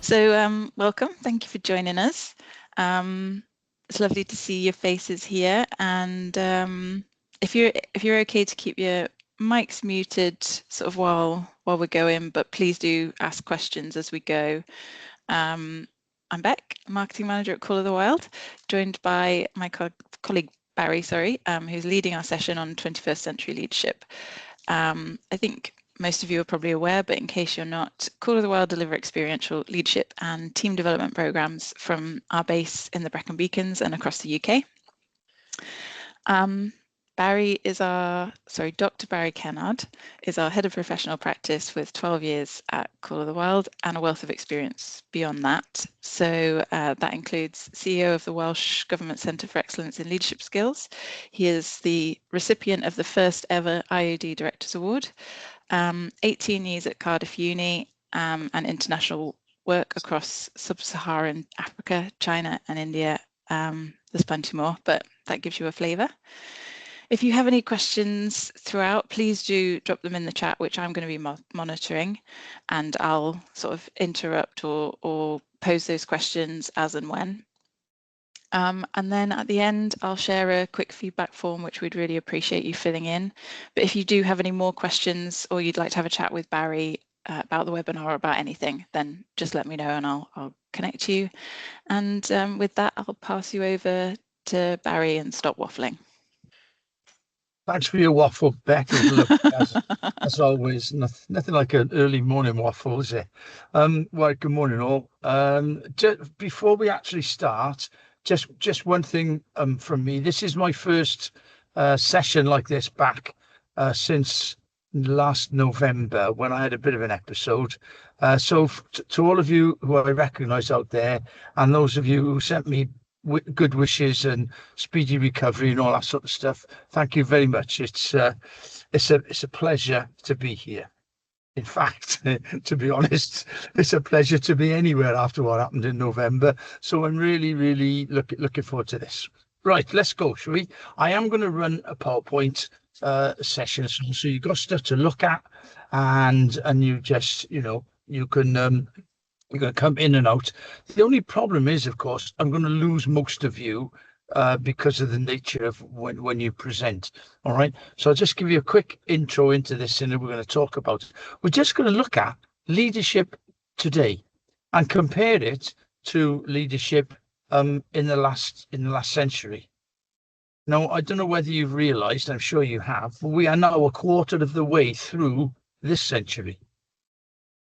So welcome. Thank you for joining us. It's lovely to see your faces here. And if you're okay to keep your mics muted sort of while we're going, but please do ask questions as we go. I'm Beck, marketing manager at Call of the Wild, joined by my colleague Barry, who's leading our session on 21st century leadership. I think most of you are probably aware, but in case you're not, Call of the Wild deliver experiential leadership and team development programs from our base in the Brecon Beacons and across the UK. Dr. Barrie Kennard is our head of professional practice with 12 years at Call of the Wild and a wealth of experience beyond that. So that includes CEO of the Welsh Government Centre for Excellence in Leadership Skills. He is the recipient of the first ever IOD Directors Award, 18 years at Cardiff Uni, and international work across sub-Saharan Africa, China and India. There's plenty more, but that gives you a flavour. If you have any questions throughout, please do drop them in the chat, which I'm going to be monitoring, and I'll sort of interrupt or pose those questions as and when. And then at the end, I'll share a quick feedback form, which we'd really appreciate you filling in. But if you do have any more questions or you'd like to have a chat with Barry about the webinar or about anything, then just let me know and I'll connect you. And with that, I'll pass you over to Barry and stop waffling. Thanks for your waffle, Beck. Look, as always, nothing like an early morning waffle, is it? Well, good morning, all. Just before we actually start, just one thing from me. This is my first session like this back since last November, when I had a bit of an episode. So to all of you who I recognise out there, and those of you who sent me good wishes and speedy recovery and all that sort of stuff, thank you very much. It's a pleasure to be here. In fact, to be honest, it's a pleasure to be anywhere after what happened in November. So I'm really looking forward to this. Right, let's go, shall we? I am going to run a PowerPoint session, so you've got stuff to look at, and you just, you can you're going to come in and out. The only problem is, of course, I'm going to lose most of you because of the nature of when you present. All right. So I'll just give you a quick intro into this, and then we're going to talk about it. We're just going to look at leadership today and compare it to leadership in the last century. Now, I don't know whether you've realised, I'm sure you have, but we are now a quarter of the way through this century.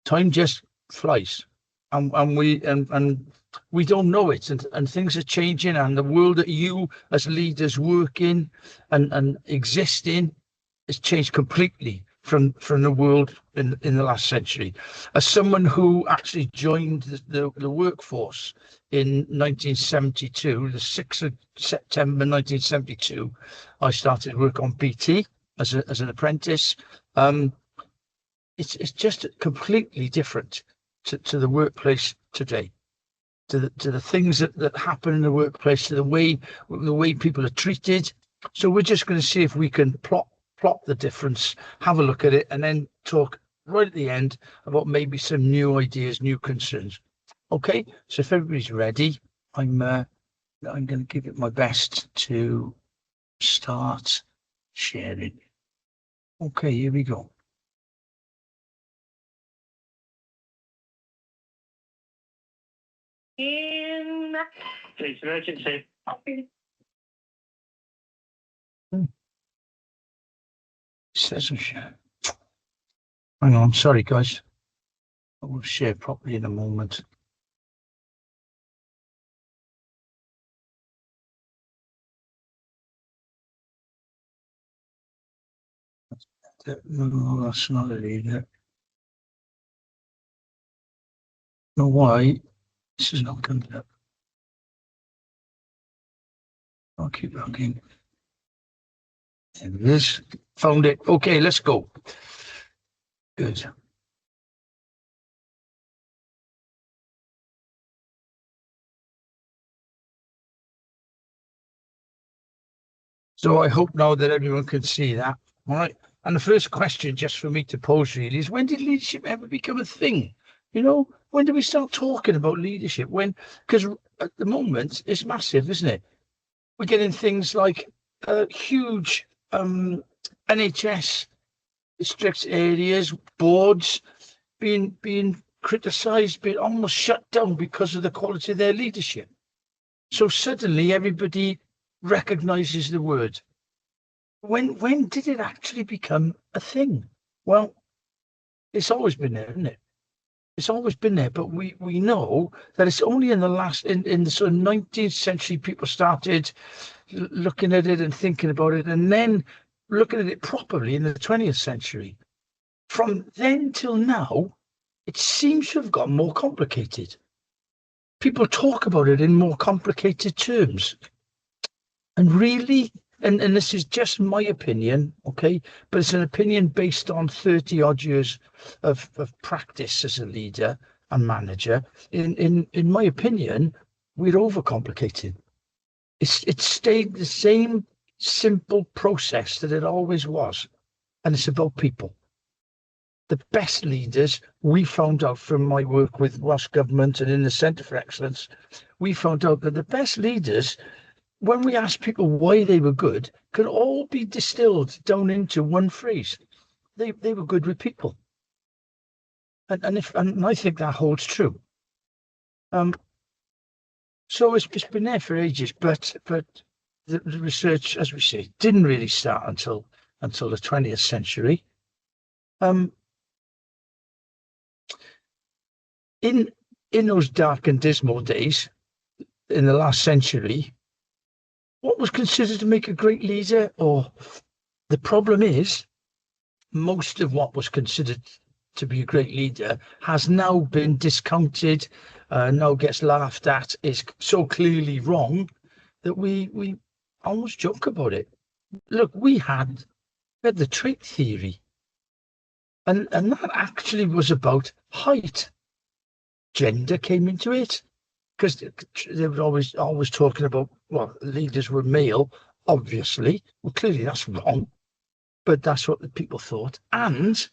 Time just flies. And we don't know it, and things are changing, and the world that you as leaders work in and exist in has changed completely from the world in the last century. As someone who actually joined the workforce in 1972, the 6th of September 1972, I started work on BT as an apprentice. It's just completely different to the workplace today, to the things that happen in the workplace, to the way people are treated. So we're just going to see if we can plot the difference, have a look at it, and then talk right at the end about maybe some new ideas, new concerns. Okay, so if everybody's ready, I'm going to give it my best to start sharing. Okay, here we go. In police emergency. Says share. Hang on, sorry guys. I will share properly in a moment. No, that's not it either. No, why? This is not coming up. I'll keep looking. There it is. Found it. Okay, let's go. Good. So I hope now that everyone can see that. All right. And the first question, just for me to pose really, is when did leadership ever become a thing? You know, when do we start talking about leadership? Because at the moment it's massive, isn't it? We're getting things like huge NHS strict areas, boards being criticised, being almost shut down because of the quality of their leadership. So suddenly everybody recognises the word. When did it actually become a thing? Well, it's always been there, isn't it? It's always been there, but we know that it's only in the sort of 19th century people started looking at it and thinking about it, and then looking at it properly in the 20th century. From then till now, it seems to have got more complicated. People talk about it in more complicated terms. And really, and this is just my opinion, okay, but it's an opinion based on 30 odd years of practice as a leader and manager. In my opinion, we're overcomplicated. It's stayed the same simple process that it always was, and it's about people. The best leaders, we found out from my work with Welsh Government and in the Centre for Excellence, we found out that the best leaders, when we asked people why they were good, could all be distilled down into one phrase. They were good with people. And I think that holds true. So it's been there for ages, but the research, as we say, didn't really start until the 20th century. In those dark and dismal days in the last century, what was considered to make a great leader, or the problem is, most of what was considered to be a great leader has now been discounted, now gets laughed at, is so clearly wrong that we almost joke about it. Look, we had the trait theory, and that actually was about height. Gender came into it, because they were always talking about, well, leaders were male, obviously. Well, clearly that's wrong, but that's what the people thought. And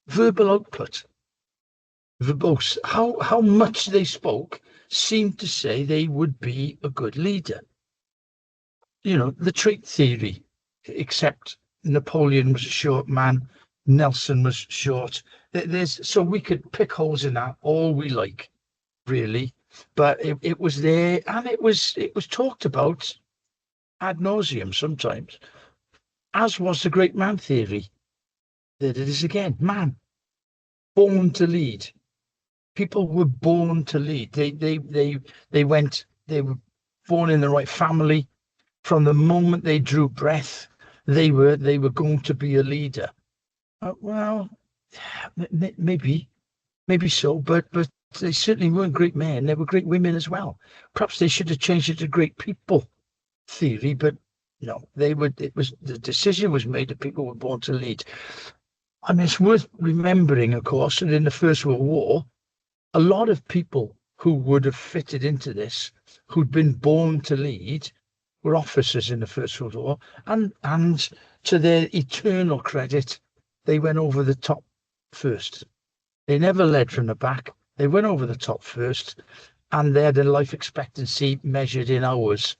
verbal output, verbose, how much they spoke seemed to say they would be a good leader. You know, the trait theory, except Napoleon was a short man, Nelson was short. So we could pick holes in that all we like, really. But it was there, and it was talked about ad nauseum sometimes, as was the great man theory. There it is again. Man, born to lead. People were born to lead. They were born in the right family. From the moment they drew breath, they were going to be a leader. Well, maybe so, but they certainly weren't great men. They were great women as well. Perhaps they should have changed it to great people theory, but no, the decision was made that people were born to lead. I mean, it's worth remembering, of course, that in the First World War, a lot of people who would have fitted into this, who'd been born to lead, were officers in the First World War, and to their eternal credit, they went over the top first. They never led from the back. They went over the top first, and they had a life expectancy measured in hours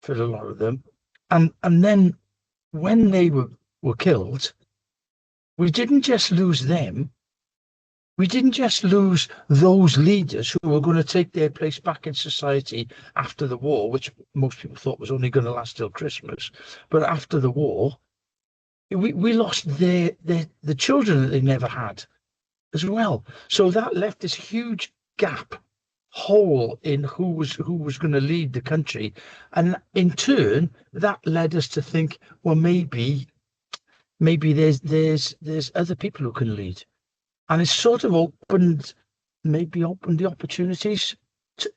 for a lot of them. And then when they were killed, we didn't just lose them. We didn't just lose those leaders who were going to take their place back in society after the war, which most people thought was only going to last till Christmas. But after the war, we lost the children that they never had as well. So that left this huge gap, hole in who was going to lead the country. And in turn, that led us to think, well, maybe there's other people who can lead. And it's sort of opened the opportunities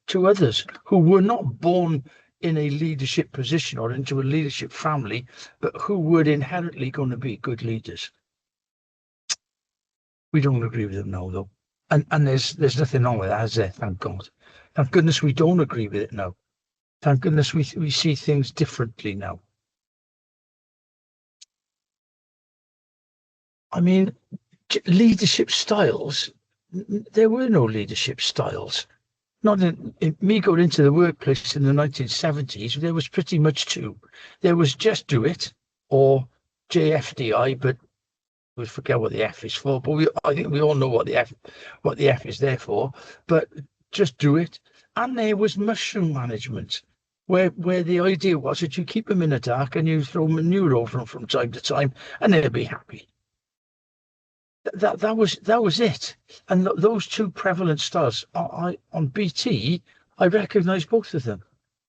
to others who were not born in a leadership position or into a leadership family, but who were inherently going to be good leaders. We don't agree with them now, though. And there's nothing wrong with that, is there? Thank God. Thank goodness we don't agree with it now. Thank goodness we see things differently now. I mean, leadership styles, there were no leadership styles. Not in me going into the workplace in the 1970s, there was pretty much two. There was just do it, or JFDI, but we forget what the F is for. But I think we all know what the F is there for. But just do it. And there was mushroom management, where the idea was that you keep them in the dark and you throw manure over them from time to time, and they'll be happy. That was it. And those two prevalent styles, on BT, I recognise both of them.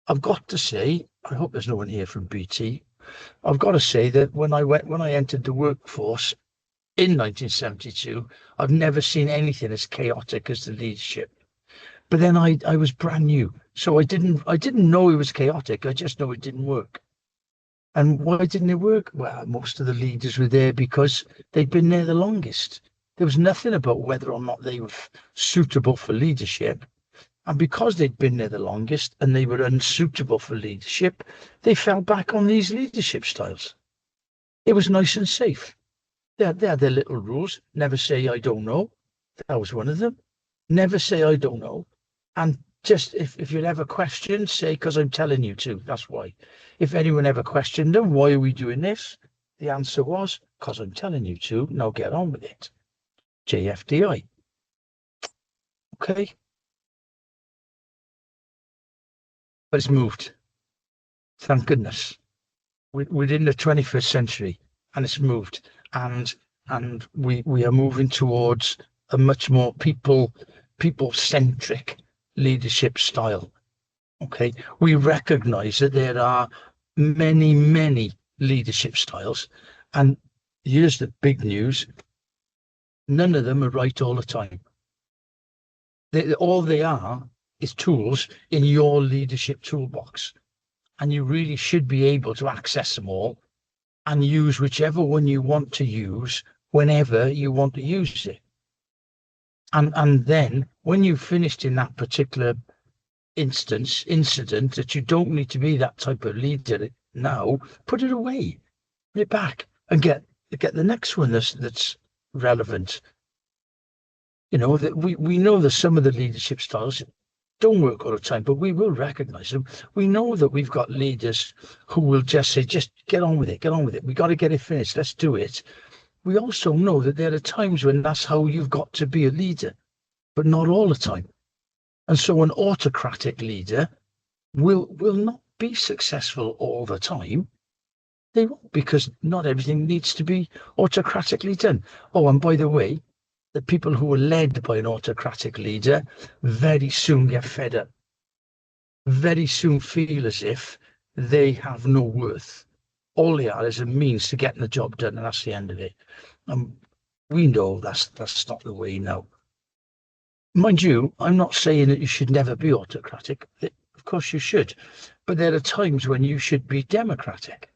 I've got to say, I hope there's no one here from BT. I've got to say that when I entered the workforce in 1972, I've never seen anything as chaotic as the leadership. But then I was brand new, so I didn't know it was chaotic. I just know it didn't work. And why didn't it work? Well, most of the leaders were there because they'd been there the longest. There was nothing about whether or not they were suitable for leadership. And because they'd been there the longest and they were unsuitable for leadership, they fell back on these leadership styles. It was nice and safe. They had their little rules. Never say, I don't know. That was one of them. Never say, I don't know. And just if you'd ever question, say, because I'm telling you to. That's why. If anyone ever questioned them, why are we doing this? The answer was, because I'm telling you to. Now get on with it. JFDI. Okay. But it's moved. Thank goodness. Within the 21st century, and it's moved. And we are moving towards a much more people-centric leadership style. Okay, we recognize that there are many leadership styles, and here's the big news: none of them are right all the time. All they are is tools in your leadership toolbox, and you really should be able to access them all and use whichever one you want to use whenever you want to use it. And then when you've finished in that particular incident that you don't need to be that type of leader now, put it away, put it back, and get the next one that's relevant. You know, that we know that some of the leadership styles don't work all the time, but we will recognize them. We know that we've got leaders who will just say, just get on with it. We got to get it finished. Let's do it. We also know that there are times when that's how you've got to be a leader, but not all the time. And so an autocratic leader will not be successful all the time. They won't, because not everything needs to be autocratically done. Oh, and by the way, the people who are led by an autocratic leader very soon get fed up, very soon feel as if they have no worth. All they are is a means to getting the job done, and that's the end of it. We know that's not the way now. Mind you, I'm not saying that you should never be autocratic. Of course you should. But there are times when you should be democratic.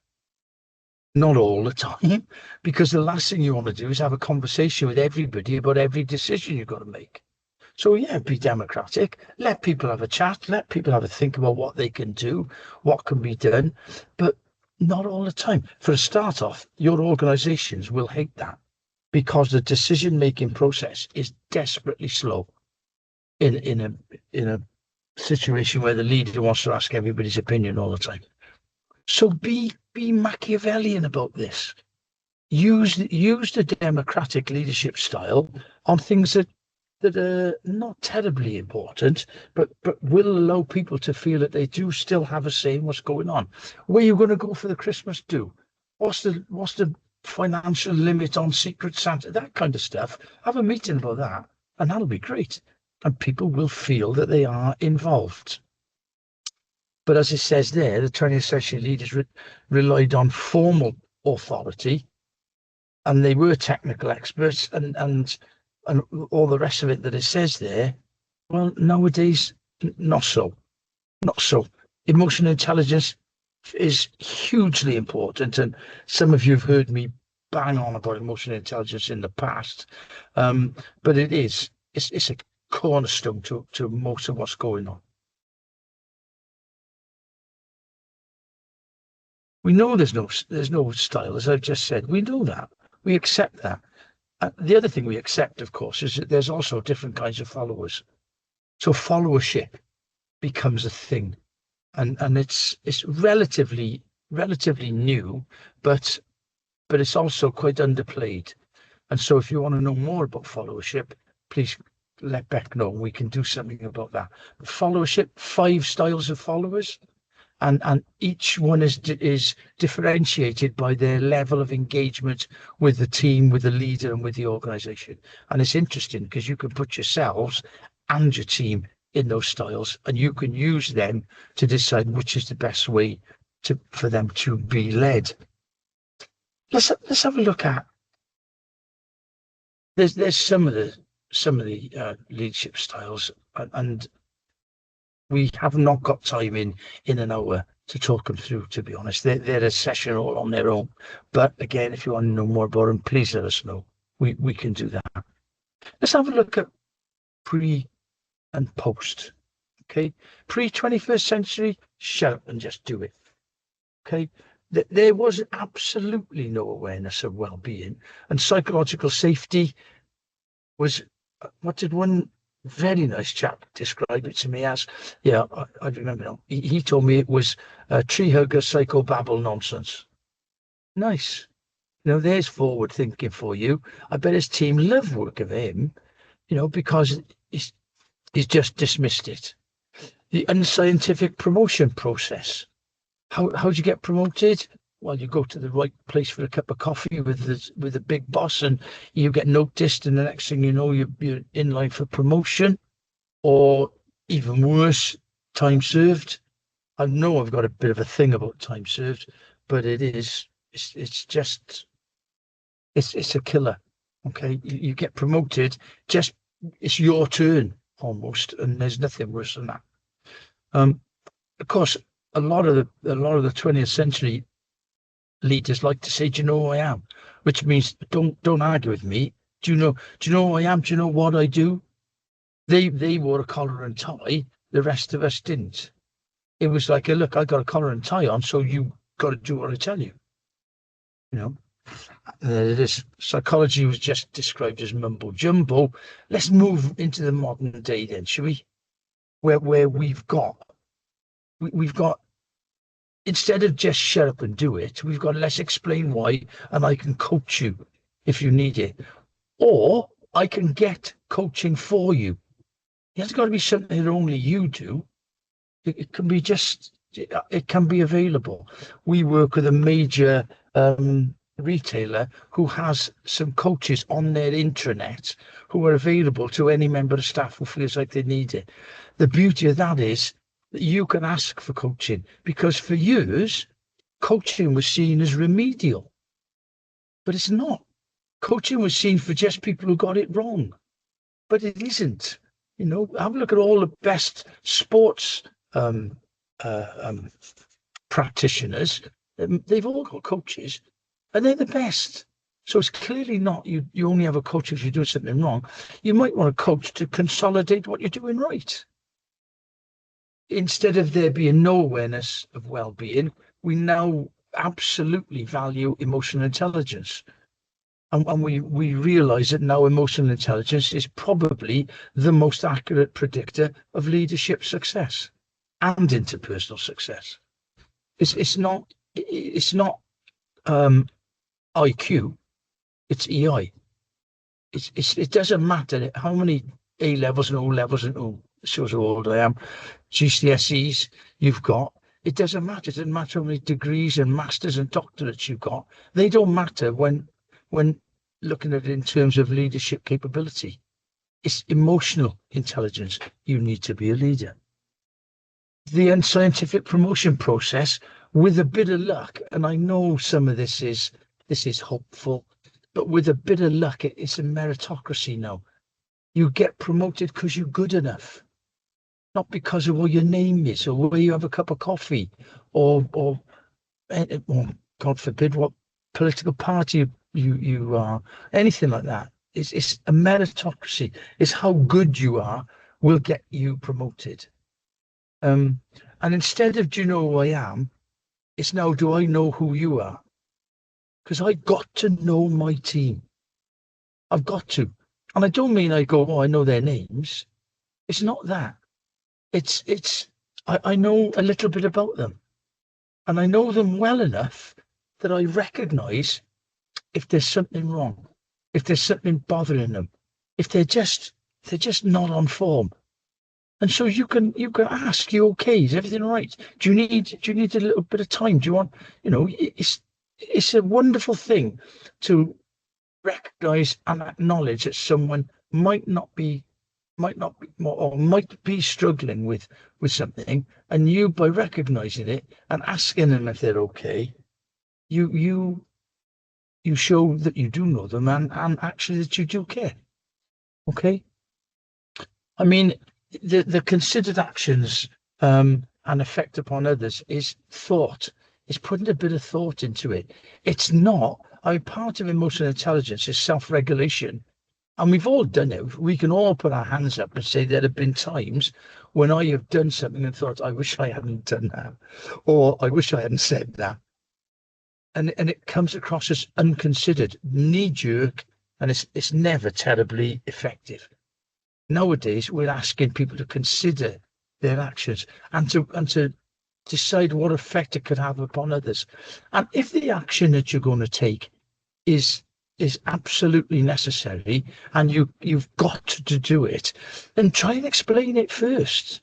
Not all the time, because the last thing you want to do is have a conversation with everybody about every decision you've got to make. So yeah, be democratic. Let people have a chat. Let people have a think about what they can do, what can be done, but not all the time. For a start off, your organizations will hate that because the decision-making process is desperately slow in a situation where the leader wants to ask everybody's opinion all the time. So be Machiavellian about this. Use the democratic leadership style on things that are not terribly important, but will allow people to feel that they do still have a say in what's going on. Where are you going to go for the Christmas do? What's the financial limit on Secret Santa? That kind of stuff. Have a meeting about that, and that'll be great. And people will feel that they are involved. But as it says there, the 20th century leaders relied on formal authority, and they were technical experts, and all the rest of it that it says there. Well, nowadays, not so. Emotional intelligence is hugely important, and some of you have heard me bang on about emotional intelligence in the past, but it's a cornerstone to most of what's going on. We know there's no style, as I've just said. We know that. We accept that. The other thing we accept, of course, is that there's also different kinds of followers. So followership becomes a thing, and it's relatively new, but it's also quite underplayed. And so if you want to know more about followership, please let Beck know. We can do something about that. Followership, 5 styles of followers, and each one is differentiated by their level of engagement with the team, with the leader, and with the organization. And it's interesting because you can put yourselves and your team in those styles, and you can use them to decide which is the best way for them to be led. Let's have a look at. There's some of the leadership styles, and we have not got time in an hour to talk them through, to be honest. They're a session all on their own. But again, if you want to know more about them, please let us know. We can do that. Let's have a look at pre and post. Okay, pre-21st century, shut up and just do it. Okay, there was absolutely no awareness of well-being, and psychological safety was, what did one very nice chap describe it to me as? Yeah, I remember now. He told me it was tree hugger psychobabble nonsense. Nice. There's forward thinking for you. I bet his team love working with him, because he's just dismissed it. The unscientific promotion process. How do you get promoted? Well, you go to the right place for a cup of coffee with the big boss, and you get noticed, and the next thing you know, you're in line for promotion, or even worse, time served. I know I've got a bit of a thing about time served, but it's a killer. Okay, you get promoted, just it's your turn almost, and there's nothing worse than that. Of course, a lot of the 20th century leaders like to say, "Do you know who I am?" Which means don't argue with me. Do you know who I am? Do you know what I do? They wore a collar and tie. The rest of us didn't. It was like, look, I got a collar and tie on, so you got to do what I tell you. This psychology was just described as mumbo jumbo. Let's move into the modern day then, shall we? Where we've got instead of just shut up and do it, we've got let's explain why, and I can coach you if you need it, or I can get coaching for you. It hasn't got to be something that only you do. It can be it can be available. We work with a major retailer who has some coaches on their intranet who are available to any member of staff who feels like they need it. The beauty of that is that you can ask for coaching, because for years, coaching was seen as remedial, but it's not. Coaching was seen for just people who got it wrong, but it isn't. Have a look at all the best sports practitioners. They've all got coaches, and they're the best. So it's clearly not you only have a coach if you're doing something wrong. You might want a coach to consolidate what you're doing right. Instead of there being no awareness of well-being, we now absolutely value emotional intelligence. And we realize that now emotional intelligence is probably the most accurate predictor of leadership success and interpersonal success. It's not IQ, it's EI. It doesn't matter how many A levels and O levels and shows how old I am, GCSEs you've got. It doesn't matter. It doesn't matter how many degrees and masters and doctorates you've got. They don't matter when looking at it in terms of leadership capability. It's emotional intelligence. You need to be a leader. The unscientific promotion process, with a bit of luck, and I know some of this is hopeful, but with a bit of luck, it's a meritocracy now. You get promoted because you're good enough, not because of what your name is or where you have a cup of coffee or God forbid what political party you are, anything like that. It's a meritocracy. It's how good you are will get you promoted. And instead of do you know who I am, it's now do I know who you are? Because I got to know my team. I've got to. And I don't mean I go, oh, I know their names. It's not that. I know a little bit about them. And I know them well enough that I recognise if there's something wrong, if there's something bothering them, if they're just not on form. And so you can ask, you okay? Is everything all right? Do you need a little bit of time? Do you want, it's a wonderful thing to recognise and acknowledge that someone might be struggling with something, and you, by recognising it and asking them if they're okay, you show that you do know them and actually that you do care. Okay. I mean, the considered actions and effect upon others is thought. It's putting a bit of thought into it. It's not. Part of emotional intelligence is self-regulation. And we've all done it. We can all put our hands up and say there have been times when I have done something and thought, I wish I hadn't done that, or I wish I hadn't said that. And it comes across as unconsidered, knee-jerk, and it's never terribly effective. Nowadays, we're asking people to consider their actions and to decide what effect it could have upon others. And if the action that you're going to take is absolutely necessary and you've got to do it, then try and explain it first.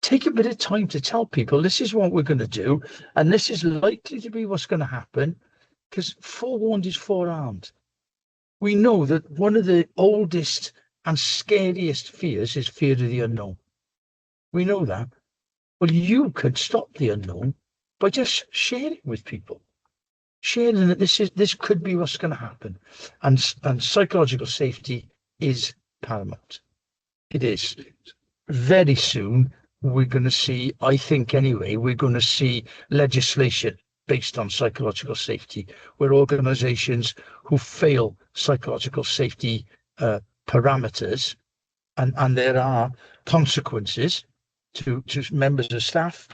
Take a bit of time to tell people this is what we're going to do and this is likely to be what's going to happen, because forewarned is forearmed. We know that one of the oldest and scariest fears is fear of the unknown. We know that. Well, you could stop the unknown by just sharing with people. Sharing that this could be what's going to happen, and psychological safety is paramount. It is. Very soon we're going to see, I think anyway, we're going to see legislation based on psychological safety, where organisations who fail psychological safety parameters, and there are consequences to members of staff.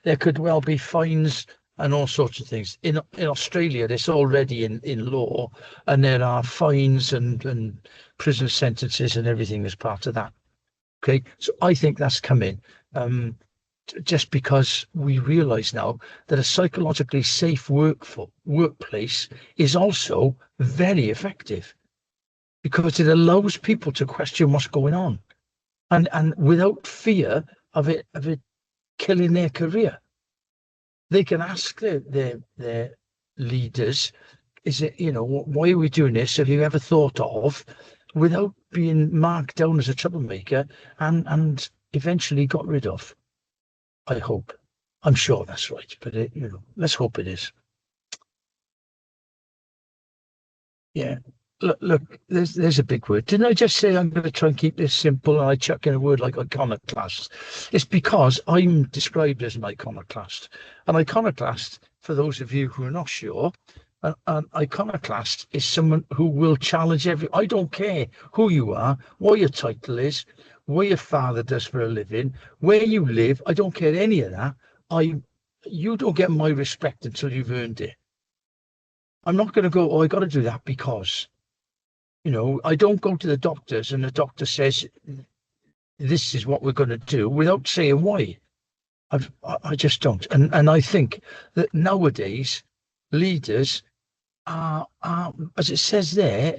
There could well be fines and all sorts of things. In Australia, it's already in law, and there are fines and prison sentences and everything as part of that. Okay, so I think that's coming, just because we realise now that a psychologically safe workplace is also very effective, because it allows people to question what's going on, and without fear of it killing their career. They can ask their leaders, is it, why are we doing this? Have you ever thought of, without being marked down as a troublemaker and eventually got rid of? I hope. I'm sure that's right, but let's hope it is. Yeah. Look, there's a big word. Didn't I just say I'm going to try and keep this simple, and I chuck in a word like iconoclast? It's because I'm described as an iconoclast. An iconoclast, for those of you who are not sure, an iconoclast is someone who will challenge I don't care who you are, what your title is, what your father does for a living, where you live. I don't care any of that. You don't get my respect until you've earned it. I'm not going to go, oh, I got to do that because... I don't go to the doctors and the doctor says, this is what we're going to do, without saying why. I just don't. And I think that nowadays leaders are, as it says there,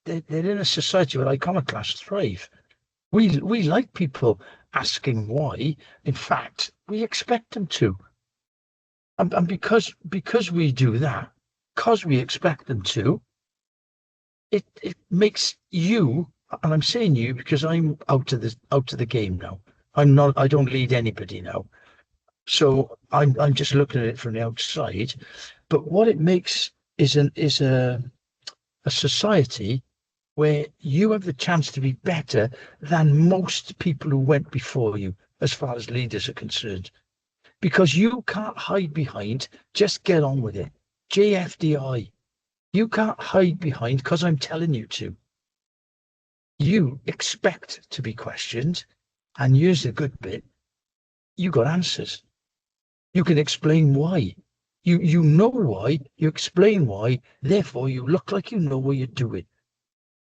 they're in a society where iconoclasts thrive. We like people asking why. In fact, we expect them to. And because we do that, because we expect them to, it makes you, and I'm saying you because I'm out of the game now. I don't lead anybody now. So I'm just looking at it from the outside. But what it makes is a society where you have the chance to be better than most people who went before you, as far as leaders are concerned. Because you can't hide behind, just get on with it. JFDI. You can't hide behind because I'm telling you to. You expect to be questioned, and here's the good bit. You got answers. You can explain why. You know why, you explain why, therefore you look like you know what you're doing.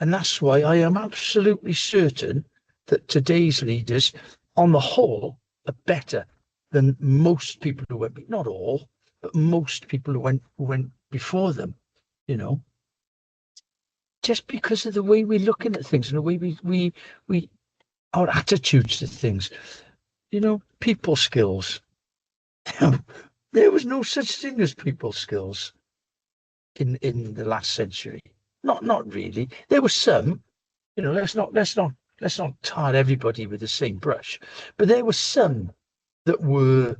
And that's why I am absolutely certain that today's leaders, on the whole, are better than most people who went, not all, but most people who went before them, you know, just because of the way we're looking at things and the way we our attitudes to things, you know, people skills. There was no such thing as people skills in the last century. Not really. There was some, you know, let's not tar everybody with the same brush, but there were some that were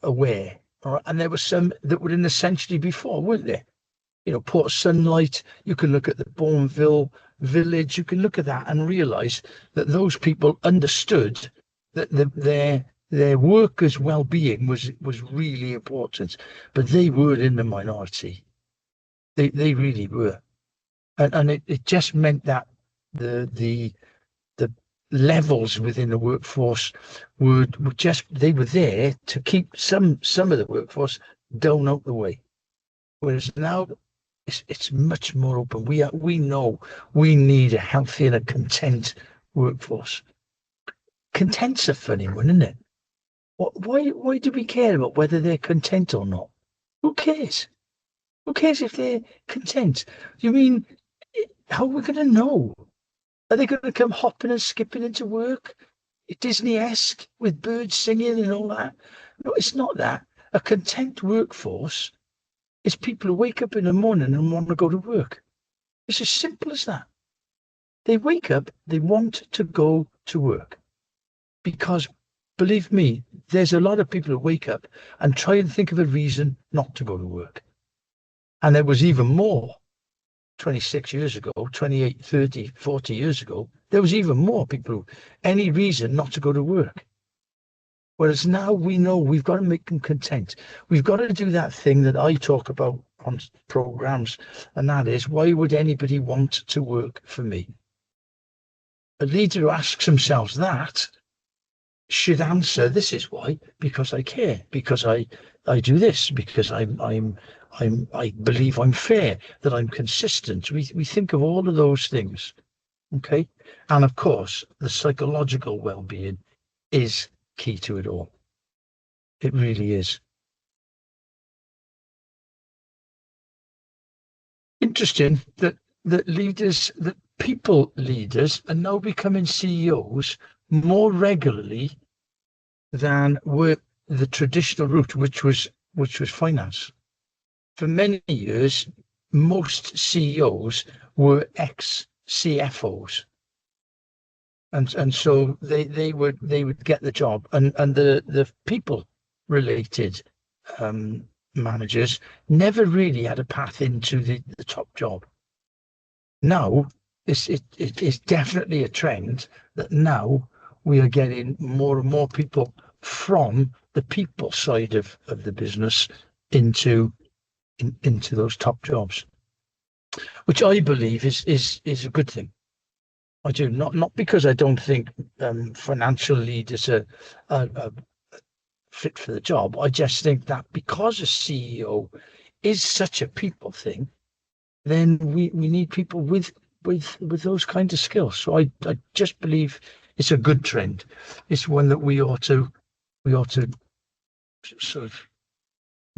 aware, all right? And there were some that were in the century before, weren't there? You know, Port Sunlight, you can look at the Bourneville village, you can look at that and realise that those people understood that their workers' well-being was really important, but they were in the minority. They really were. And it just meant that the levels within the workforce were just, they were there to keep some of the workforce down out the way. Whereas now it's much more open. We know we need a healthy and a content workforce. Content's a funny one, isn't it? Why do we care about whether they're content or not? Who cares? Who cares if they're content? You mean, how are we going to know? Are they going to come hopping and skipping into work? Disney-esque with birds singing and all that? No, it's not that. A content workforce is people who wake up in the morning and want to go to work. It's as simple as that. They wake up, they want to go to work. Because, believe me, there's a lot of people who wake up and try and think of a reason not to go to work. And there was even more 26 years ago, 28, 30, 40 years ago. There was even more people who, any reason not to go to work. Whereas now we know we've got to make them content. We've got to do that thing that I talk about on programs, and that is, why would anybody want to work for me? A leader who asks themselves that should answer, this is why, because I care, because I do this, because I believe I'm fair, that I'm consistent. We think of all of those things, okay? And of course, the psychological well-being is key to it all. It really is. Interesting that people leaders are now becoming CEOs more regularly than were the traditional route, which was finance. For many years, most CEOs were ex-CFOs. And so they would get the job, and the people related managers never really had a path into the top job. Now it is definitely a trend that now we are getting more and more people from the people side of the business into those top jobs, which I believe is a good thing. I do, not because I don't think financial leaders are fit for the job. I just think that because a CEO is such a people thing, then we need people with those kinds of skills. So I just believe it's a good trend. It's one that we ought to sort of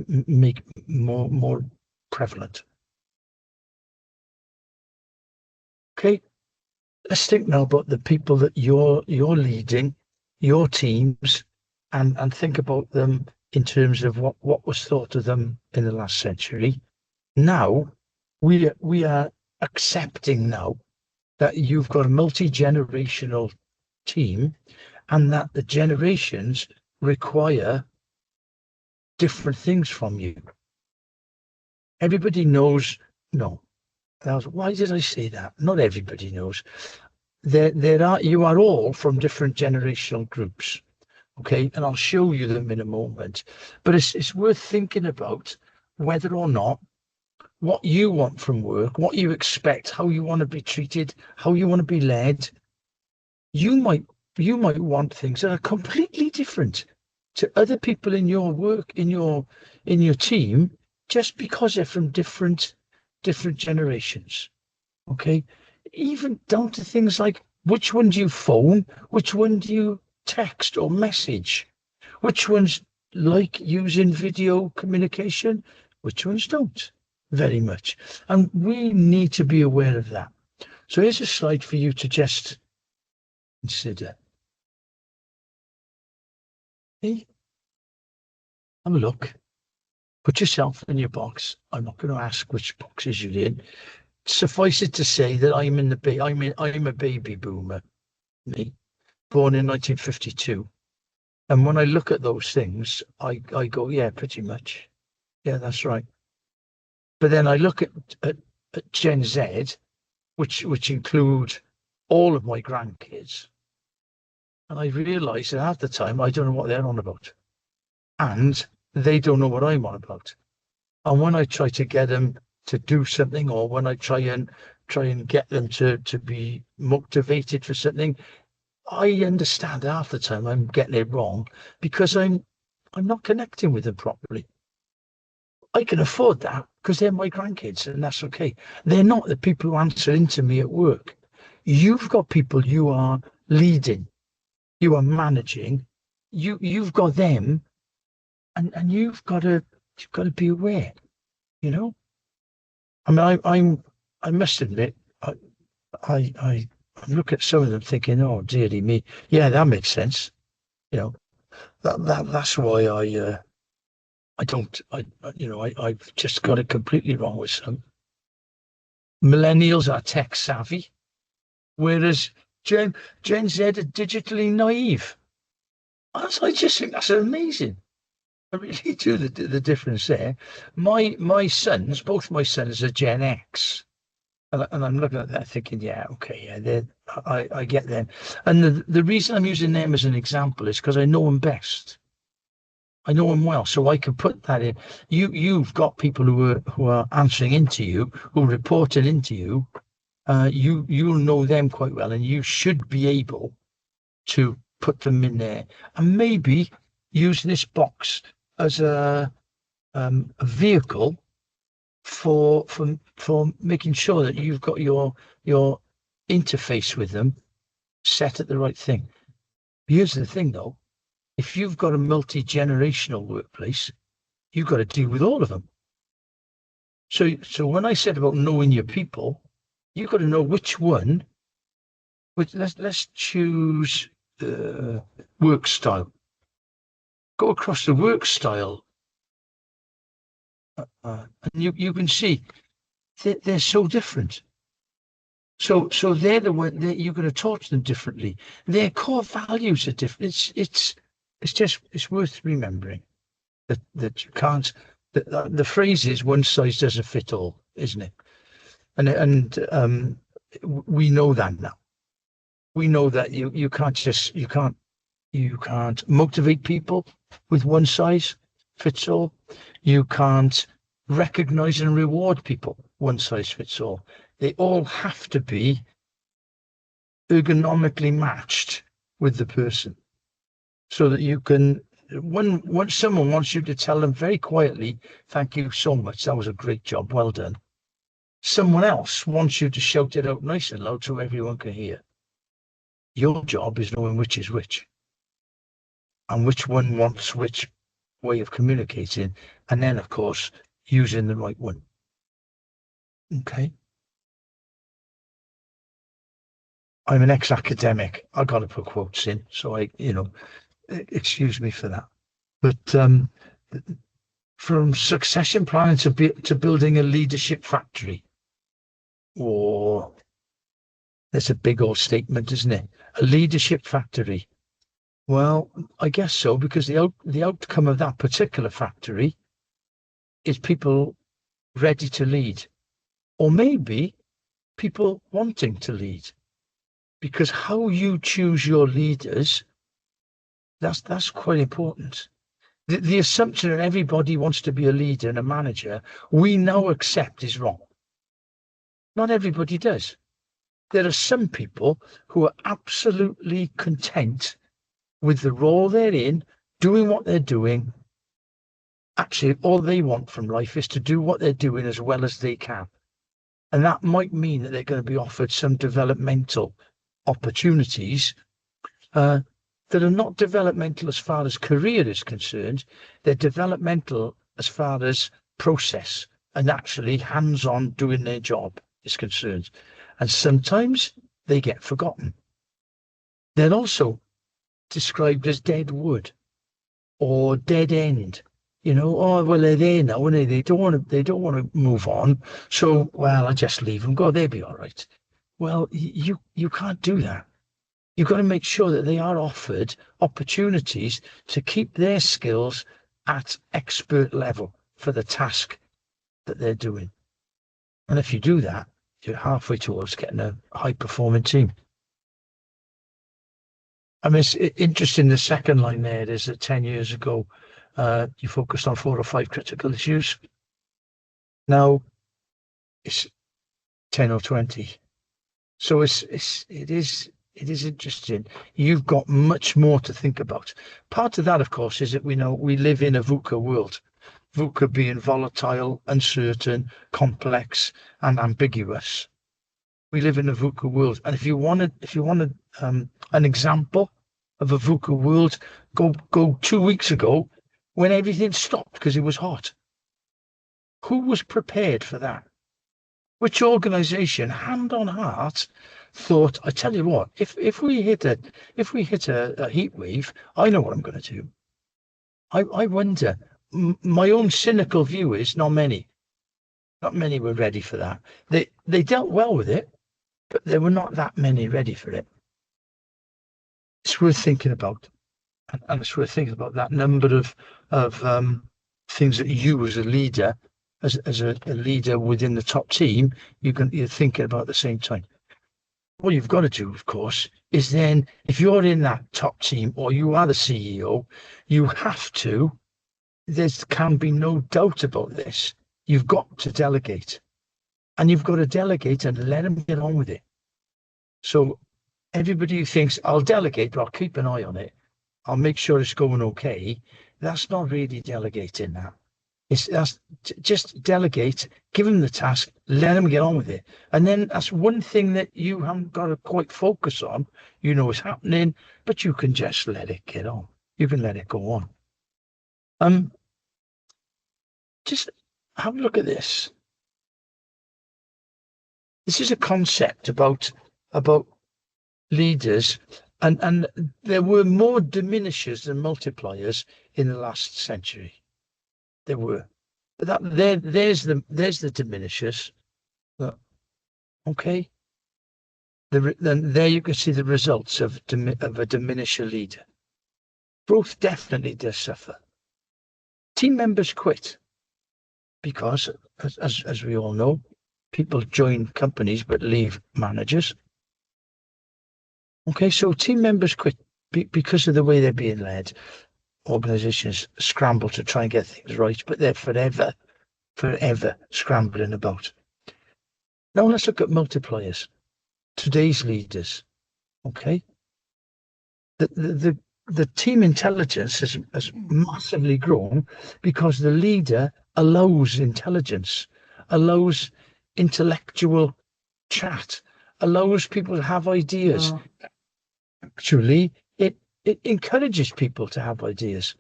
make more prevalent. Okay. Let's think now about the people that you're leading, your teams, and think about them in terms of what was thought of them in the last century. Now, we are accepting now that you've got a multi-generational team, and that the generations require different things from you. Everybody knows, no. Why did I say that? Not everybody knows. You are all from different generational groups, okay? And I'll show you them in a moment. But it's worth thinking about whether or not what you want from work, what you expect, how you want to be treated, how you want to be led. You might want things that are completely different to other people in your work, in your team, just because they're from different generations. Okay, even down to things like which one do you phone, which one do you text or message, which ones like using video communication, which ones don't very much. And we need to be aware of that. So here's a slide for you to just consider. Hey, have a look. Put yourself in your box. I'm not going to ask which boxes you're in. Suffice it to say that I'm a baby boomer, me, born in 1952. And when I look at those things, I go, yeah, pretty much. Yeah, that's right. But then I look at Gen Z, which include all of my grandkids, and I realise that half the time I don't know what they're on about. And they don't know what I'm on about. And when I try to get them to do something, or when I try and get them to be motivated for something, I understand half the time I'm getting it wrong because I'm not connecting with them properly. I can afford that because they're my grandkids, and that's okay. They're not the people who answer into me at work. You've got people you are leading, you are managing, you've got them, and you've got to be aware, you know. I mean, I must admit, I look at some of them thinking, oh dearie me, yeah, that makes sense. You know, that's why I've just got it completely wrong with some. Millennials are tech savvy, whereas Gen Z are digitally naive. I just think that's amazing. I really do the difference there. My sons, both my sons are Gen X. And I'm looking at that thinking, yeah, okay, yeah, I get them. And the reason I'm using them as an example is because I know them best. I know them well, so I can put that in. You've got people who are answering into you, who are reporting into you. You'll know them quite well, and you should be able to put them in there, and maybe use this box as a vehicle for making sure that you've got your interface with them set at the right thing. Here's the thing though, if you've got a multi-generational workplace, you've got to deal with all of them. So when I said about knowing your people, you've got to know which one. Let's choose work style. Go across the work style, and you can see they're so different. So they're the one that you're going to talk to them differently. Their core values are different. It's worth remembering that you can't. The phrase is one size doesn't fit all, isn't it? And we know that now. We know that you can't motivate people with one size fits all. You can't recognize and reward people one size fits all. They all have to be ergonomically matched with the person, so that you can, when someone wants you to tell them very quietly, thank you so much, that was a great job, well done. Someone else wants you to shout it out nice and loud so everyone can hear. Your job is knowing which is which, and which one wants which way of communicating, and then of course using the right one. Okay. I'm an ex-academic. I got to put quotes in, so excuse me for that. But from succession planning to building a leadership factory, or that's a big old statement, isn't it? A leadership factory. Well, I guess so, because the outcome of that particular factory is people ready to lead, or maybe people wanting to lead. Because how you choose your leaders, that's quite important. The assumption that everybody wants to be a leader and a manager, we now accept is wrong. Not everybody does. There are some people who are absolutely content with the role they're in, doing what they're doing. Actually, all they want from life is to do what they're doing as well as they can. And that might mean that they're going to be offered some developmental opportunities that are not developmental as far as career is concerned. They're developmental as far as process and actually hands-on doing their job is concerned. And sometimes they get forgotten. They're also described as dead wood or dead end. You know, oh well, they're there now, and they don't want to move on. So, well, I just leave them go. They'll be all right. Well, you can't do that. You've got to make sure that they are offered opportunities to keep their skills at expert level for the task that they're doing. And if you do that, you're halfway towards getting a high-performing team. I mean, it's interesting, the second line there is that 10 years ago, you focused on 4 or 5 critical issues. Now, it's 10 or 20. So it is interesting. You've got much more to think about. Part of that, of course, is that we know we live in a VUCA world. VUCA being volatile, uncertain, complex, and ambiguous. We live in a VUCA world, and if you wanted an example of a VUCA world, go 2 weeks ago when everything stopped because it was hot. Who was prepared for that? Which organisation, hand on heart, thought, I tell you what, if we hit a heat wave, I know what I'm going to do. I wonder. My own cynical view is not many were ready for that. They dealt well with it, but there were not that many ready for it. It's worth thinking about, and it's worth thinking about that number of things that you as a leader, as a leader within the top team, you're thinking about at the same time. What you've got to do, of course, is then if you're in that top team or you are the CEO, you have to. There can be no doubt about this. You've got to delegate, and you've got to delegate and let them get on with it. So everybody who thinks I'll delegate, but I'll keep an eye on it, I'll make sure it's going okay, that's not really delegating. That's just delegate, give them the task, let them get on with it. And then that's one thing that you haven't got to quite focus on. You know it's happening, but you can just let it get on. You can let it go on. Just have a look at this. This is a concept about leaders, and there were more diminishers than multipliers in the last century. There were, but there's the diminishers. Okay. Then there you can see the results of a diminisher leader. Growth definitely does suffer. Team members quit because, as we all know, people join companies but leave managers. Okay, so team members quit because of the way they're being led. Organizations scramble to try and get things right, but they're forever scrambling about. Now let's look at multipliers. Today's leaders. Okay, the team intelligence has massively grown because the leader allows intelligence, allows intellectual chat, allows people to have ideas. Actually, it encourages people to have ideas.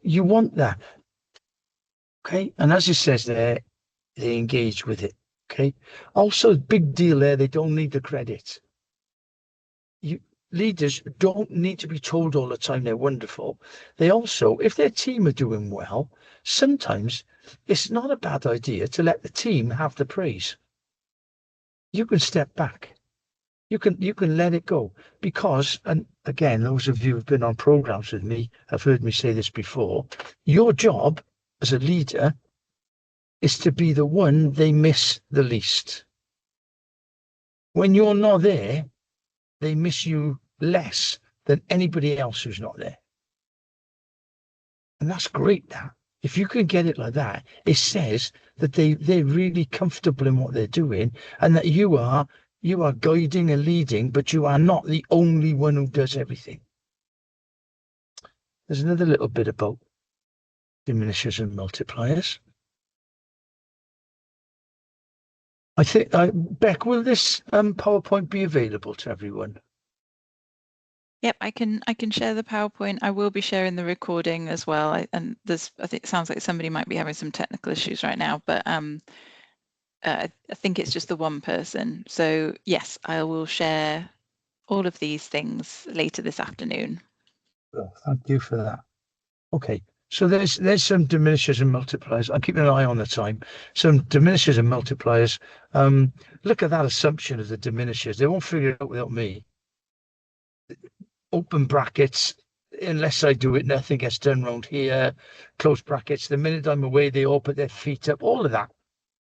You want that. Okay, and as it says there, they engage with it. Okay, also big deal there, they don't need the credit. Leaders don't need to be told all the time they're wonderful. They also, if their team are doing well, sometimes it's not a bad idea to let the team have the praise. You can step back. You can let it go because, and again, those of you who've been on programs with me have heard me say this before, your job as a leader is to be the one they miss the least. When you're not there, they miss you less than anybody else who's not there. And that's great. That if you can get it like that, it says that they're really comfortable in what they're doing and that you are guiding and leading, but you are not the only one who does everything. There's another little bit about diminishers and multipliers. I think, Beck, will this PowerPoint be available to everyone? Yep, I can share the PowerPoint. I will be sharing the recording as well. I think it sounds like somebody might be having some technical issues right now, but I think it's just the one person. So yes, I will share all of these things later this afternoon. Well, thank you for that. Okay, so there's some diminishers and multipliers. I'm keeping an eye on the time. Some diminishers and multipliers. Look at that assumption of the diminishers. They won't figure it out without me. Open brackets, unless I do it, nothing gets done round here. Close brackets, the minute I'm away, they all put their feet up. All of that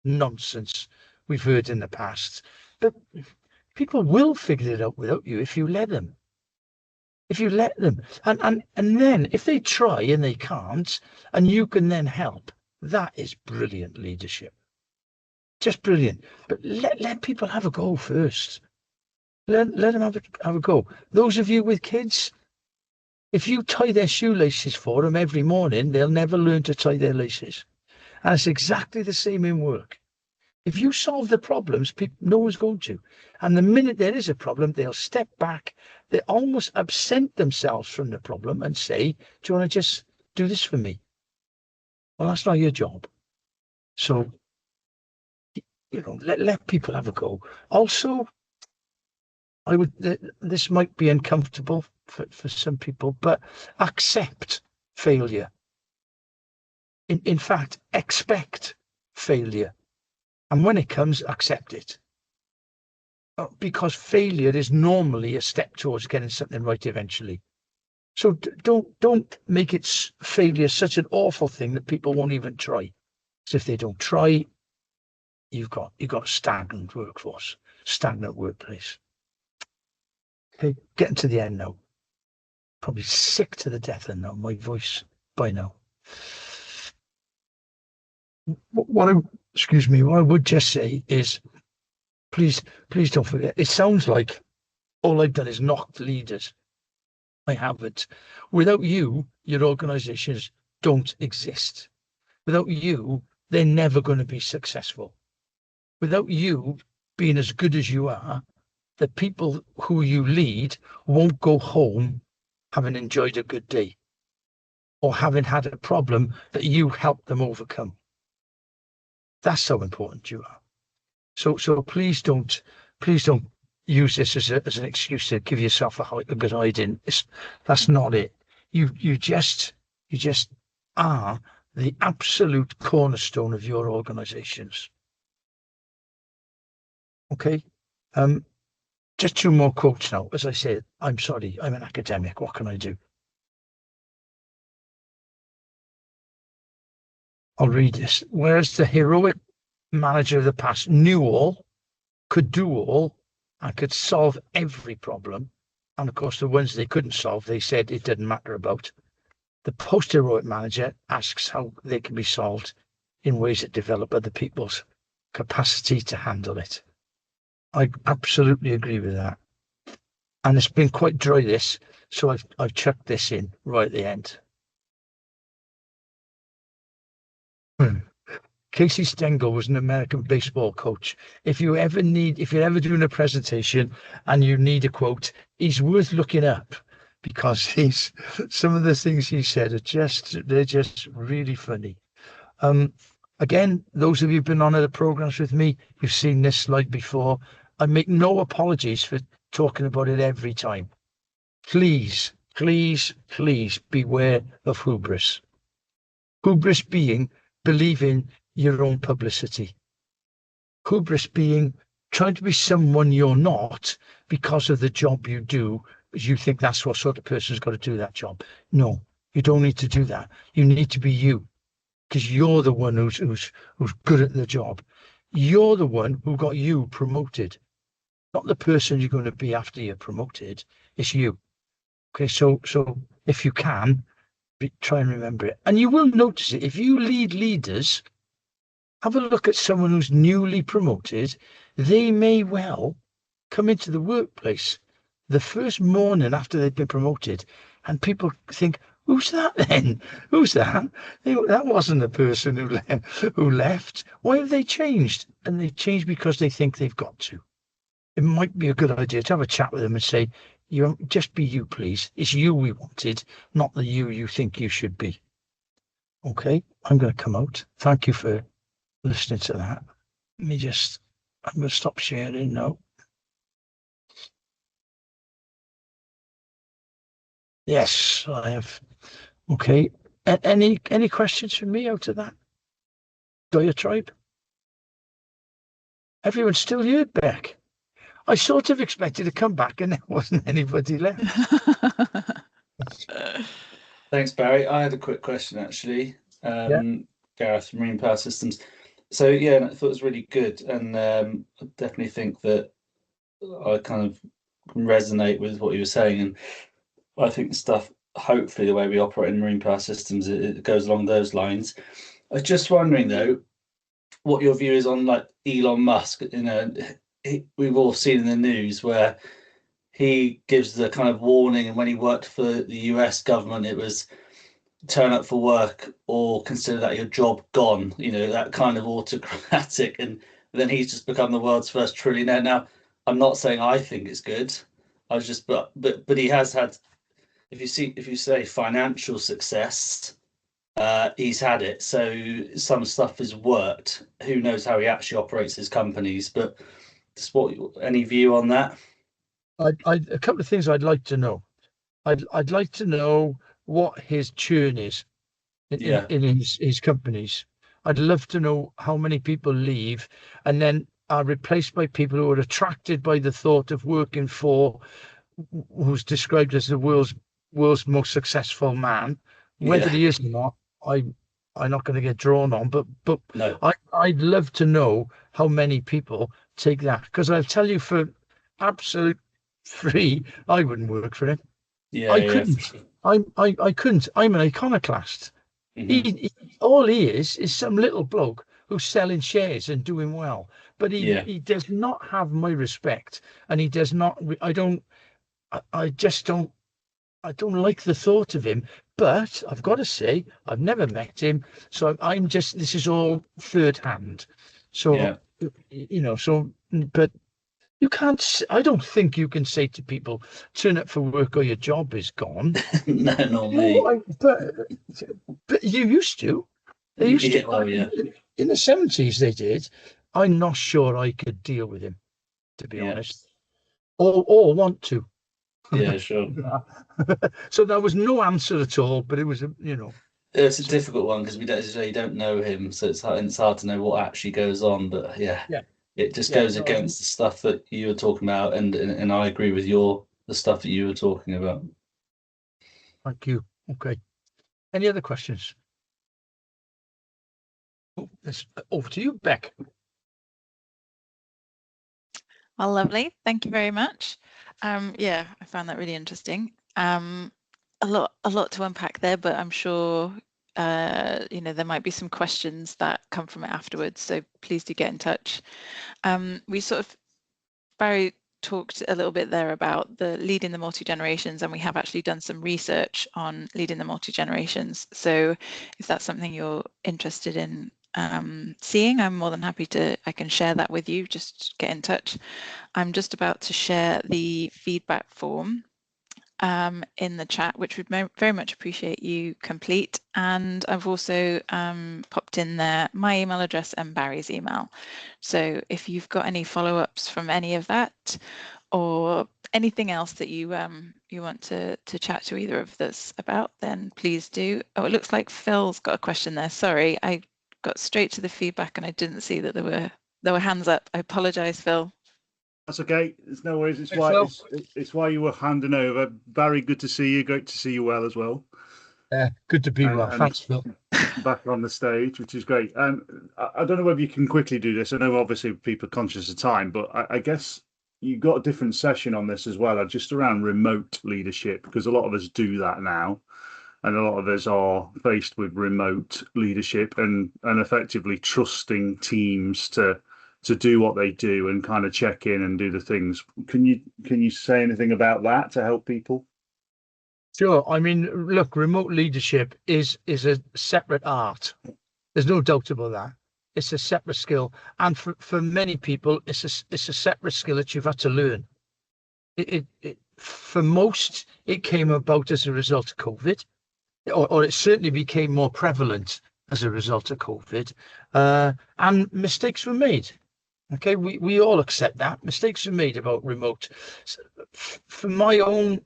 nonsense we've heard in the past. But people will figure it out without you if you let them. If you let them. And then if they try and they can't, and you can then help, that is brilliant leadership. Just brilliant. But let people have a go first. Let them have a go. Those of you with kids, if you tie their shoelaces for them every morning, they'll never learn to tie their laces. And it's exactly the same in work. If you solve the problems, no one's going to. And the minute there is a problem, they'll step back. They almost absent themselves from the problem and say, do you want to just do this for me? Well, that's not your job. So, let people have a go. Also, this might be uncomfortable for some people, but accept failure. In fact, expect failure. And when it comes, accept it. Because failure is normally a step towards getting something right eventually. So don't make failure such an awful thing that people won't even try. So if they don't try, you've got a stagnant workforce, stagnant workplace. Okay, getting to the end now. Probably sick to the death of now, my voice by now. What I would just say is, please don't forget. It sounds like all I've done is knocked leaders. I haven't. Without you, your organizations don't exist. Without you, they're never going to be successful. Without you being as good as you are, the people who you lead won't go home having enjoyed a good day or having had a problem that you helped them overcome. That's how important you are. So please don't use this as an excuse to give yourself a good hiding. That's not it. You just are the absolute cornerstone of your organizations. Okay. Just two more quotes now. As I said, I'm sorry, I'm an academic. What can I do? I'll read this. Whereas the heroic manager of the past knew all, could do all, and could solve every problem, and of course the ones they couldn't solve, they said it didn't matter about. The post-heroic manager asks how they can be solved in ways that develop other people's capacity to handle it. I absolutely agree with that. And it's been quite dry, this, so I've chucked this in right at the end. Casey Stengel was an American baseball coach. If you're ever doing a presentation and you need a quote, he's worth looking up, because some of the things he said they're just really funny. Again, those of you who've been on other programs with me, you've seen this slide before. I make no apologies for talking about it every time. Please beware of hubris. Hubris being believing your own publicity. Hubris being trying to be someone you're not because of the job you do, because you think that's what sort of person's got to do that job. No, you don't need to do that. You need to be you, because you're the one who's good at the job. You're the one who got you promoted, not the person you're going to be after you're promoted. It's you. Okay, so if you can, try and remember it. And you will notice it. If you lead leaders, have a look at someone who's newly promoted. They may well come into the workplace the first morning after they've been promoted, and people think, Who's that then? Who's that? That wasn't the person who left. Why have they changed? And they've changed because they think they've got to. It might be a good idea to have a chat with them and say, "You just be you, please. It's you we wanted, not the you think you should be." Okay, I'm going to come out. Thank you for listening to that. I'm going to stop sharing now. Yes, I have. Okay. Any questions from me out of that? Goya tribe? Everyone's still here, Beck. I sort of expected to come back and there wasn't anybody left. Thanks, Barry. I had a quick question, actually. Gareth, Marine Power Systems. So, yeah, I thought it was really good. And I definitely think that I kind of resonate with what you were saying. And I think the stuff, hopefully, the way we operate in Marine Power Systems, it goes along those lines. I was just wondering, though, what your view is on, like, Elon Musk. You know, we've all seen in the news where he gives the kind of warning, and when he worked for the US government, it was turn up for work or consider that your job gone, you know, that kind of autocratic. And then he's just become the world's first trillionaire. Now, I'm not saying I think it's good. I was just, but he has had, if you say financial success, he's had it. So some stuff has worked. Who knows how he actually operates his companies? But just any view on that? A couple of things I'd like to know. I'd like to know what his churn is in his companies. I'd love to know how many people leave and then are replaced by people who are attracted by the thought of working for who's described as the world's most successful man. Whether he is or not, I'm not going to get drawn on, but no. I'd love to know how many people take that, because I'll tell you, for absolute free, I wouldn't work for him. I couldn't. I couldn't. I'm an iconoclast. Mm-hmm. All he is some little bloke who's selling shares and doing well, but he does not have my respect, and he does not. I don't like the thought of him. But I've got to say, I've never met him, so this is all third hand. So but you can't. I don't think you can say to people, "Turn up for work or your job is gone." No, not me. But you used to. They used to. Oh, yeah. In the 70s, they did. I'm not sure I could deal with him, to be honest, or want to. Yeah, sure. So there was no answer at all, but it was, It's a difficult one because you don't know him, so it's hard to know what actually goes on. But it just goes against the stuff that you were talking about, and I agree with the stuff that you were talking about. Thank you. Okay. Any other questions? Over to you, Beck. Well, lovely. Thank you very much. I found that really interesting. A lot to unpack there, but I'm sure there might be some questions that come from it afterwards. So please do get in touch. Barry talked a little bit there about the leading the multi-generations, and we have actually done some research on leading the multi-generations. So if that's something you're interested in seeing, I'm more than happy I can share that with you. Just get in touch. I'm just about to share the feedback form in the chat, which would very much appreciate you complete. And I've also popped in there my email address and Barry's email. So if you've got any follow-ups from any of that, or anything else that you want to chat to either of us about, then please do. Oh, it looks like Phil's got a question there. Sorry, I got straight to the feedback and I didn't see that there were hands up. I apologize, Phil. That's okay. There's no worries. It's why you were handing over. Barry, good to see you. Great to see you well as well. Good to be well. Thanks, Phil. Back on the stage, which is great. I don't know whether you can quickly do this. I know obviously people are conscious of time, but I guess you got a different session on this as well, just around remote leadership, because a lot of us do that now. And a lot of us are faced with remote leadership and effectively trusting teams to do what they do and kind of check in and do the things. Can you say anything about that to help people? Sure. I mean, look, remote leadership is a separate art. There's no doubt about that. It's a separate skill, and for many people, it's a separate skill that you've had to learn. For most, it came about as a result of COVID, or it certainly became more prevalent as a result of COVID, and mistakes were made. Okay, we all accept that mistakes were made about remote. For my own,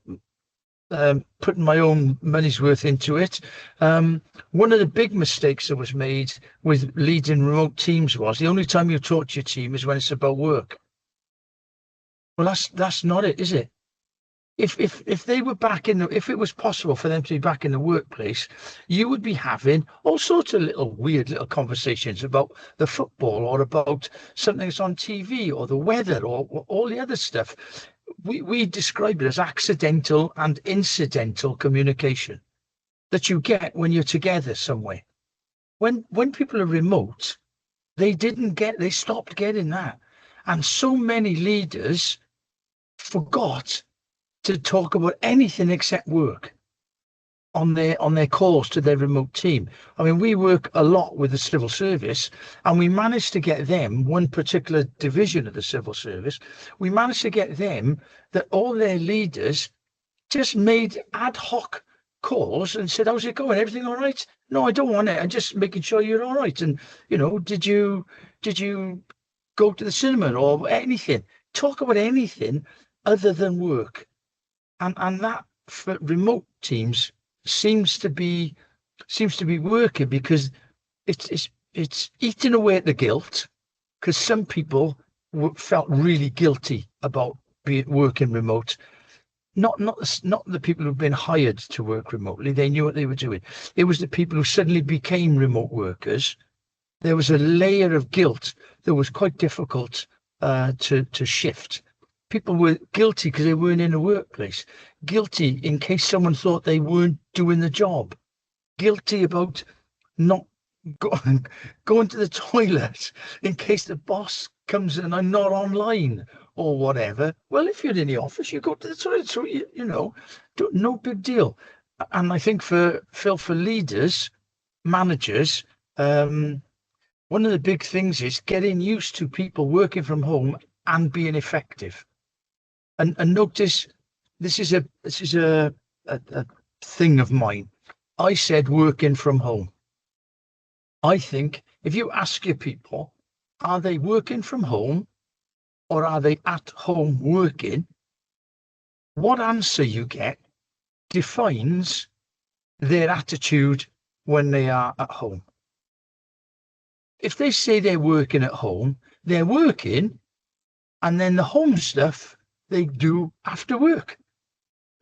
putting my own money's worth into it, one of the big mistakes that was made with leading remote teams was the only time you talk to your team is when it's about work. Well, that's not it, is it? If they were back if it was possible for them to be back in the workplace, you would be having all sorts of weird little conversations about the football, or about something that's on TV, or the weather, or all the other stuff. We describe it as accidental and incidental communication that you get when you're together somewhere. When people are remote, they stopped getting that, and so many leaders forgot to talk about anything except work on their calls to their remote team. I mean, we work a lot with the civil service, and we managed to get them, one particular division of the civil service, we managed to get them that all their leaders just made ad hoc calls and said, how's it going? Everything all right? No, I don't want it. I'm just making sure you're all right. And, did you go to the cinema or anything? Talk about anything other than work. And that for remote teams seems to be working, because it's eating away at the guilt, because some people felt really guilty about working remote. Not the people who've been hired to work remotely. They knew what they were doing. It was the people who suddenly became remote workers. There was a layer of guilt that was quite difficult to shift. People were guilty because they weren't in a workplace. Guilty in case someone thought they weren't doing the job. Guilty about not going to the toilet in case the boss comes and I'm not online or whatever. Well, if you're in the office, you go to the toilet. So, no big deal. And I think for leaders, managers, one of the big things is getting used to people working from home and being effective. And notice, this is a thing of mine. I said working from home. I think if you ask your people, are they working from home or are they at home working? What answer you get defines their attitude when they are at home. If they say they're working at home, they're working, and then the home stuff they do after work,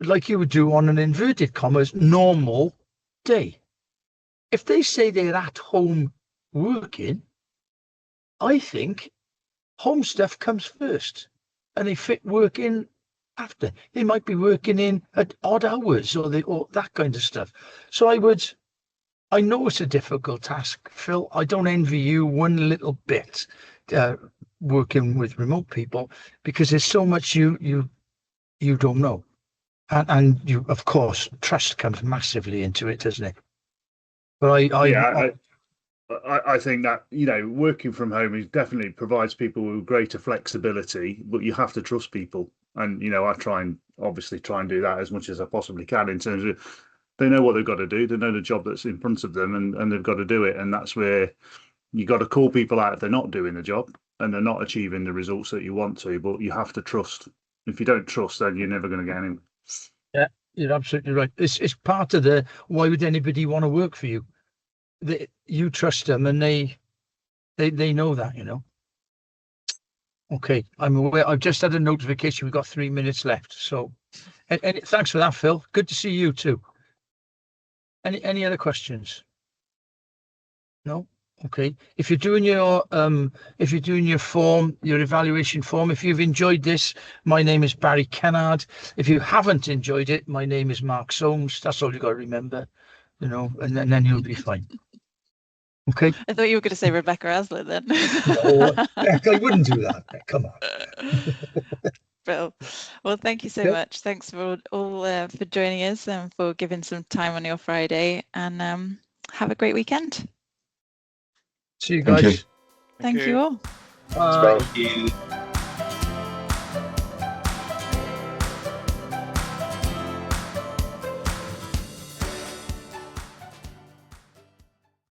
like you would do on an inverted commas normal day. If they say they're at home working, I think home stuff comes first and they fit work in after. They might be working in at odd hours or that kind of stuff. So I know it's a difficult task, Phil. I don't envy you one little bit, working with remote people, because there's so much you don't know, and you, of course, trust comes massively into it, doesn't it? But I think that working from home definitely provides people with greater flexibility, but you have to trust people, and I try and do that as much as I possibly can, in terms of they know what they've got to do, they know the job that's in front of them, and they've got to do it, and that's where you got to call people out if they're not doing the job and they're not achieving the results that you want to, but you have to trust. If you don't trust, then you're never going to get anywhere. Yeah, you're absolutely right. It's part of why would anybody want to work for you? You trust them, and they know that, Okay, I'm aware. I've just had a notification. We've got 3 minutes left. So, and thanks for that, Phil. Good to see you too. Any other questions? No. Okay. If you're doing your form, your evaluation form, if you've enjoyed this, my name is Barrie Kennard. If you haven't enjoyed it, my name is Mark Soames. That's all you got to remember, and then you'll be fine. Okay. I thought you were going to say Rebecca Aslan then. No, I wouldn't do that. Come on. Bill. Well, thank you so Yep. much. Thanks for all for joining us and for giving some time on your Friday. And have a great weekend. See you Thank you. guys. Thank you all. Bye. Thank you.